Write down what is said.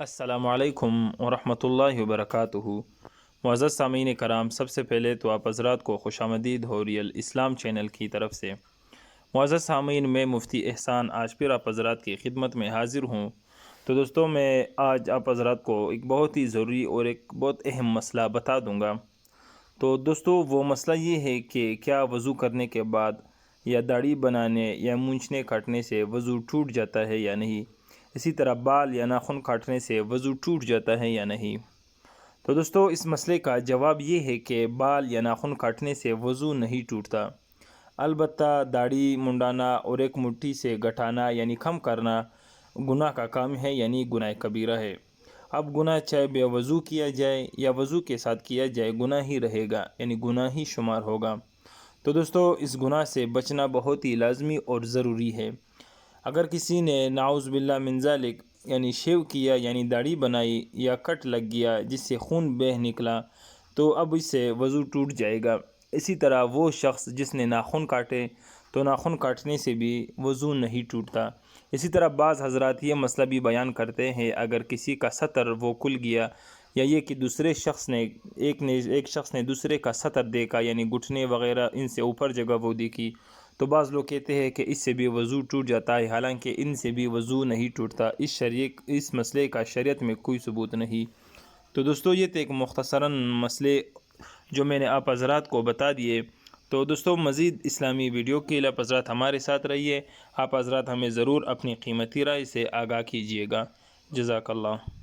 السلام علیکم ورحمۃ اللہ وبرکاتہ۔ معزز سامعین کرام، سب سے پہلے تو آپ حضرات کو خوش آمدید ہو ریئل اسلام چینل کی طرف سے۔ معزز سامعین، میں مفتی احسان آج پھر آپ حضرات کی خدمت میں حاضر ہوں۔ تو دوستوں، میں آج آپ حضرات کو ایک بہت ہی ضروری اور ایک بہت اہم مسئلہ بتا دوں گا۔ تو دوستوں، وہ مسئلہ یہ ہے کہ کیا وضو کرنے کے بعد یا داڑھی بنانے یا مونچھنے کاٹنے سے وضو ٹوٹ جاتا ہے یا نہیں؟ اسی طرح بال یا ناخن کاٹنے سے وضو ٹوٹ جاتا ہے یا نہیں؟ تو دوستو، اس مسئلے کا جواب یہ ہے کہ بال یا ناخن کاٹنے سے وضو نہیں ٹوٹتا، البتہ داڑھی منڈانا اور ایک مٹھی سے گٹھانا یعنی کم کرنا گناہ کا کام ہے، یعنی گناہ کبیرہ ہے۔ اب گناہ چاہے بے وضو کیا جائے یا وضو کے ساتھ کیا جائے، گناہ ہی رہے گا، یعنی گناہ ہی شمار ہوگا۔ تو دوستو، اس گناہ سے بچنا بہت ہی لازمی اور ضروری ہے۔ اگر کسی نے نعوذ باللہ من ذالک یعنی شیو کیا، یعنی داڑھی بنائی یا کٹ لگ گیا جس سے خون بہہ نکلا، تو اب اس سے وضو ٹوٹ جائے گا۔ اسی طرح وہ شخص جس نے ناخن کاٹے تو ناخن کاٹنے سے بھی وضو نہیں ٹوٹتا۔ اسی طرح بعض حضرات یہ مسئلہ بھی بیان کرتے ہیں، اگر کسی کا سطر وہ کھل گیا یا یہ کہ ایک شخص نے دوسرے کا سطر دیکھا، یعنی گھٹنے وغیرہ ان سے اوپر جگہ وہ دیکھی، تو بعض لوگ کہتے ہیں کہ اس سے بھی وضو ٹوٹ جاتا ہے، حالانکہ ان سے بھی وضو نہیں ٹوٹتا۔ اس مسئلے کا شریعت میں کوئی ثبوت نہیں۔ تو دوستو، یہ تھے ایک مختصراً مسئلے جو میں نے آپ حضرات کو بتا دیے۔ تو دوستو، مزید اسلامی ویڈیو کے لیے آپ حضرات ہمارے ساتھ رہیے۔ آپ حضرات ہمیں ضرور اپنی قیمتی رائے سے آگاہ کیجیے گا۔ جزاک اللہ۔